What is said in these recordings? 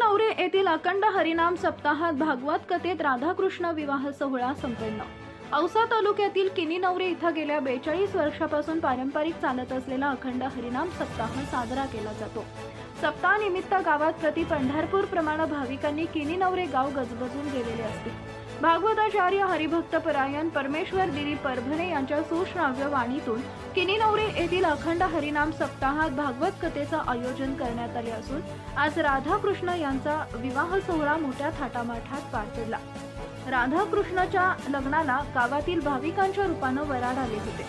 नवरे येथील अखंड हरिनाम सप्ताहात भागवत कथेत राधाकृष्ण विवाह सोहळा संपन्न। औसा तालुक्यातील किनीनवरे इथं गेल्या 42 वर्षापासून पारंपरिक चालत असलेला अखंड हरिनाम सप्ताह साजरा केला जातो। सप्ताहानिमित्त गावात प्रति पंढरपूर प्रमाणे भाविकांनी किनीनवरे गाव गजबजून गेलेले असते। भागवताचार्य हरिभक्त परायण परमेश्वर दिलीप परभणे यांच्या सुश्राव्य वाणीतून किनीनवरे येथील अखंड हरिनाम सप्ताहात भागवत कथेचे आयोजन करण्यात आले असून आज राधाकृष्ण यांचा विवाह सोहळा मोठ्या थाटामाटात पार पडला। राधाकृष्णाच्या लग्नाला गावातील भाविकांच्या रूपाने वराड आले होते।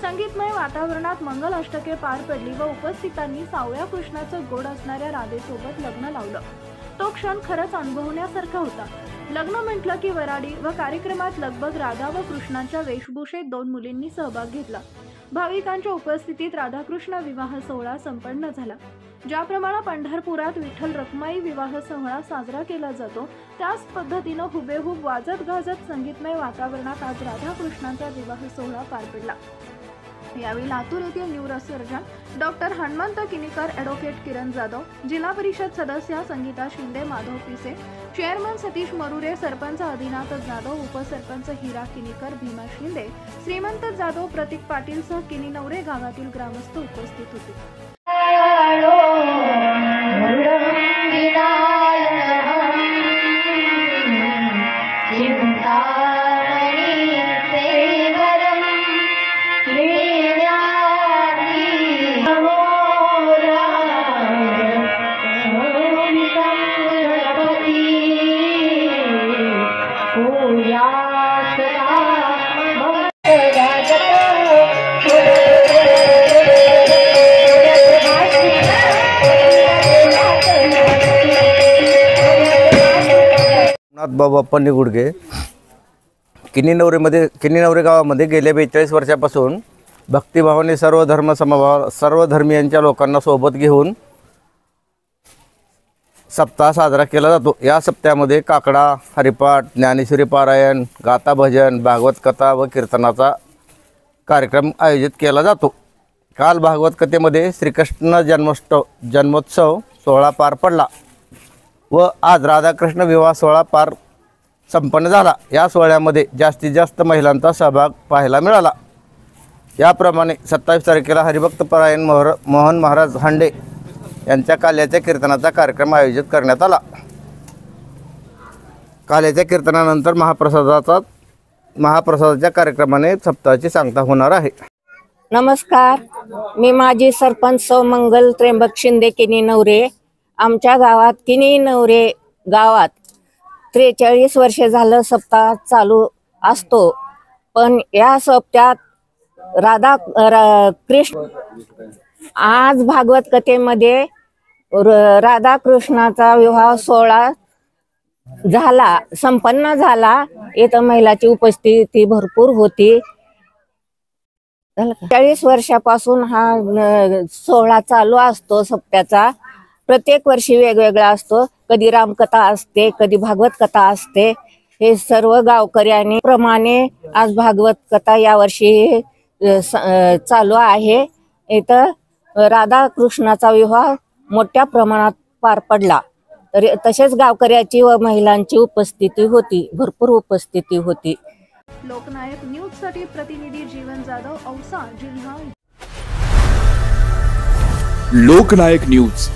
संगीतमय वातावरणात मंगल अष्टके पार पडली व उपस्थितांनी सावळ्या कृष्णाचं गोड असणाऱ्या राधेसोबत लग्न लावलं। तो क्षण खरंच अनुभवण्यासारखा होता। लग्न म्हटलं की वराडी व कार्यक्रमात लगभग राधा व कृष्णाच्या वेशभूषेत 2 मुलींनी सहभाग घेतला। भाविकांच्या उपस्थितीत राधाकृष्ण विवाह सोहळा संपन्न झाला। ज्याप्रमाणे पंढरपुरात विठ्ठल रखुमाई विवाह सोहळा साजरा केला जातो त्याच पद्धतीने हुबेहूब वाजत गाजत संगीतमय वातावरणात आज राधाकृष्णांचा विवाह सोहळा पार पडला। यावेळी लातूर येथील neurosurgeon doctor Hanumant Kinikar, advocate Kiran Jadhav, जिल्हा परिषद सदस्य संगीता शिंदे, माधव पिसे, चेअरमन सतीश मरुरे, सरपंच आदिनाथ जाधव, उपसरपंच हिरा किनीकर, भीमा शिंदे, श्रीमंत जाधव, प्रतीक पाटील सह किनीनवरे गावातील ग्रामस्थ उपस्थित होते। बाप्पा गुडगे किनीनवरे गावामध्ये गेल्या 42 वर्षापासून भक्तिभावाने सर्व धर्मीयांच्या लोकांना सोबत घेऊन सप्ताह साजरा केला जातो। या सप्त्यामध्ये काकडा, हरिपाठ, ज्ञानेश्वरी पारायण, गाथा भजन, भागवत कथा व कीर्तनाचा कार्यक्रम आयोजित केला जातो। काल भागवत कथेमध्ये श्रीकृष्ण जन्मोत्सव सोहळा पार पडला व आज राधाकृष्ण विवाह सोहळा संपन्न झाला। या सोहळ्यामध्ये जास्तीत जास्त महिलांचा सहभाग पाहायला मिळाला। याप्रमाणे 27 तारखेला हरिभक्त परायण मोहन महाराज हांडे यांच्या काल्याच्या कीर्तनाचा कार्यक्रम आयोजित करण्यात आला। काल्याच्या कीर्तनानंतर महाप्रसादाच्या कार्यक्रमाने सप्ताहाची सांगता होणार आहे। नमस्कार, मी माजी सरपंच मंगल त्र्यंबक शिंदे किनीनवरे। आमच्या गावात किनीनवरे गावात 43 वर्षे झालं सप्ताह चालू असतो, पण या सप्त्यात कृष्ण आज भागवत कथेमध्ये राधाकृष्णाचा विवाह सोहळा संपन्न झाला। इथं महिलांची उपस्थिती भरपूर होती। 40 वर्षापासून हा सोहळा चालू असतो सप्त्याचा। प्रत्येक वर्षी वेगवेगळा असतो, कधी रामकथा असते, कधी भागवत कथा असते। हे सर्व गावकऱ्यांनी प्रमाणे आज भागवत कथा यावर्षी चालू आहे। इथं राधाकृष्णाचा विवाह मोठ्या प्रमाणात पार पडला। तसेच गावकऱ्याची व महिलांची उपस्थिती होती, भरपूर उपस्थिती होती। लोकनायक न्यूज साठी प्रतिनिधी जीवन जाधव, औसा जिल्हा। लोकनायक न्यूज